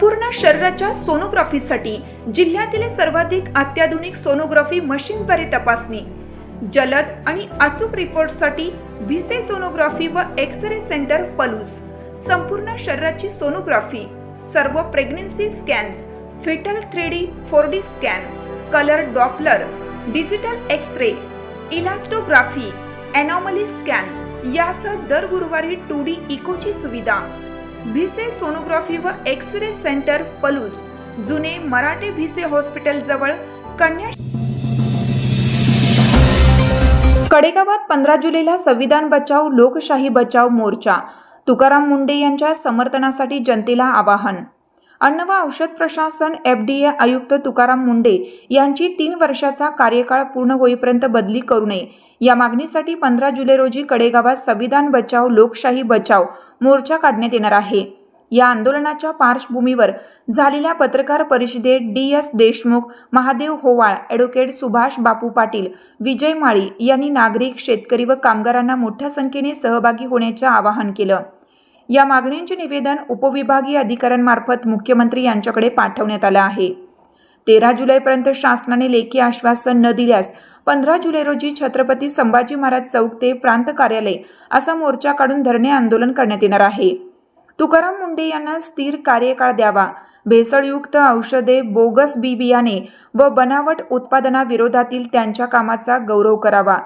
संपूर्ण शरीराच्या सोनोग्राफीसाठी जिल्ह्यातील सर्वाधिक अत्याधुनिक सोनोग्राफी मशीनद्वारे तपासणी, जलद आणि अचूक रिपोर्टसाठी भिसे सोनोग्राफी व एक्स-रे सेंटर पलूस. संपूर्ण शरीराची सोनोग्राफी, सर्व pregnancy scans, fetal 3D 4D scan, colour Doppler, digital x-ray, elastography, anomaly scan यासह दर गुरुवारी 2D इकोची सुविधा. भिसे सोनोग्राफी व एक्स-रे सेंटर पलूस, जुने मराठे भिसे हॉस्पिटल जवळ, कन्या. कडेगावात 15 जुलैला संविधान बचाव लोकशाही बचाव मोर्चा. तुकाराम मुंढे यांच्या समर्थनासाठी जनतेला आवाहन. अन्न व औषध प्रशासन FDA आयुक्त तुकाराम मुंढे यांची 3 वर्षाचा कार्यकाळ पूर्ण होईपर्यंत बदली करू नये या मागणीसाठी 15 जुलै रोजी कडेगावात संविधान बचाव लोकशाही बचाव मोर्चा काढण्यात येणार आहे. या आंदोलनाच्या पार्श्वभूमीवर झालेल्या पत्रकार परिषदेत DS देशमुख, महादेव होवाळ, ॲडव्होकेट सुभाष बापू पाटील, विजय माळी यांनी नागरिक, शेतकरी व कामगारांना मोठ्या संख्येने सहभागी होण्याचे आवाहन केलं. या मागण्यांचे निवेदन उपविभागीय अधिकाऱ्यांमार्फत मुख्यमंत्री यांच्याकडे पाठवण्यात आलं आहे. 13 जुलैपर्यंत शासनाने लेखी आश्वासन न दिल्यास 15 जुलै रोजी छत्रपती संभाजी महाराज चौक ते प्रांत कार्यालय असा मोर्चा काढून धरणे आंदोलन करण्यात येणार आहे. तुकाराम मुंढे यांना स्थिर कार्यकाळ द्यावा, भेसळयुक्त औषधे, बोगस बी बियाणे व बनावट उत्पादनाविरोधातील त्यांच्या कामाचा गौरव करावा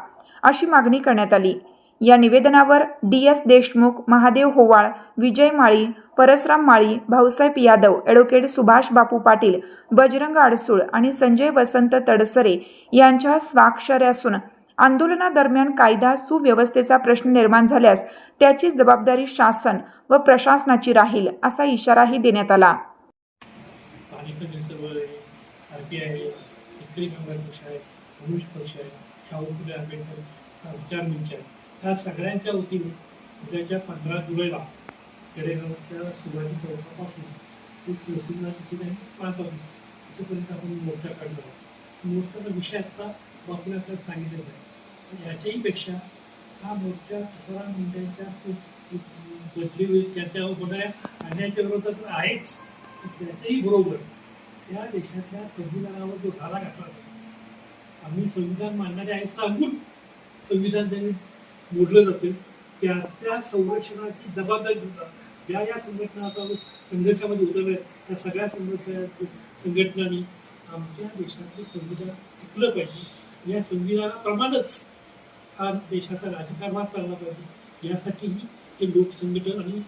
अशी मागणी करण्यात आली. या निवेदनावर DS देशमुख, महादेव होवाळ, विजय माळी, परसराम माळी, भाऊसाहेब यादव, ॲडव्होकेट सुभाष बापू पाटील, बजरंग आडसूळ आणि संजय वसंत तडसरे यांच्या स्वाक्षऱ्या असून आंदोलनादरम्यान कायदा सुव्यवस्थेचा प्रश्न निर्माण झाल्यास त्याची जबाबदारी शासन व प्रशासनाची राहील असा इशाराही देण्यात आला. ह्या सगळ्यांच्या वतीने उद्याच्या 15 जुलैला कडेगावच्या शिवाजी चौकापासून ते तहसीलदार प्रांत ऑफिस इथपर्यंत आपण मोर्चा काढणार आहोत. मोर्चाचा विषय आता बापूने आपल्याला सांगितलेला आहे. याच्याही पेक्षा हा मोर्चा तुकाराम मुंढेंच्या बदली होईल त्याच्या होणाऱ्या अन्यायाच्या विरोधात आहेच, त्याच्याही बरोबर या देशातल्या संविधानावर जो घाला घातला आम्ही संविधान मानणारे आहे सांगून संविधान त्यांनी मोडलं जाते त्या संरक्षणाची जबाबदारी सुद्धा या संघटना संघर्षामध्ये उतरल्या त्या सगळ्या संघटनांनी आमच्या देशाचं संविधान टिकलं पाहिजे. या संविधानाप्रमाणेच हा देशाचा राजकारभार चालला पाहिजे यासाठीही ते लोकसंघटन आणि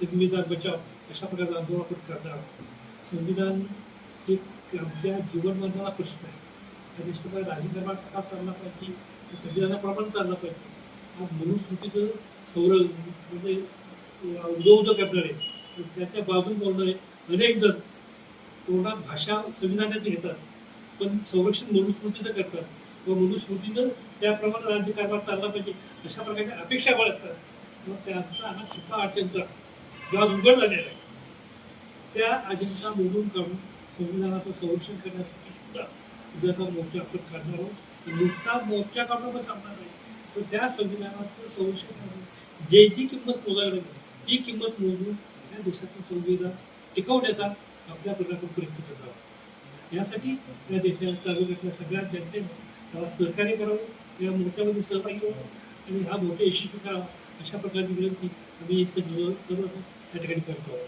संविधान बचाव अशा प्रकारचा आंदोलन आपण करणार आहोत. संविधान एक आमच्या जीवनमधला प्रश्न आहे. त्या देशाचा राजकारभार कसा चालला पाहिजे, संविधानाप्रमाणे चालला पाहिजे. मनुस्मृतीचं म्हणजे उदोउदो करणारे त्याच्या बाजून बोलणारे अनेक जण तोंडात भाषा संविधानाची घेतात पण संरक्षण मनुस्मृतीचं करतात व मनुस्मृतीनं त्याप्रमाणे राज्यकारभार चालला पाहिजे अशा प्रकारच्या अपेक्षा बाळगतात व त्यांचा हा छुपा अजेंडा जो आज उघड झालेला आहे त्या अजेंडा मोडून काढून संविधानाचं संरक्षण करण्यासाठी सुद्धा उद्याचा मोर्चा आपण काढणार आहोत. नुकता मोर्चा काढणं पण चालणार नाही तर त्या संविधानाचं संरक्षण करून जी किंमत मोजावी लागेल ती किंमत मोजून या देशाचं संविधान टिकवण्याचा आपल्या प्रयत्न करावा. यासाठी या देशाच्या तालुक्यातल्या सगळ्या जनतेने त्याला सहकार्य करावं, या मोर्चामध्ये सहभागी व्हावं आणि हा मोर्चा यशस्वी करावा अशा प्रकारची विनंती आम्ही सर्व त्या ठिकाणी करतो आहोत.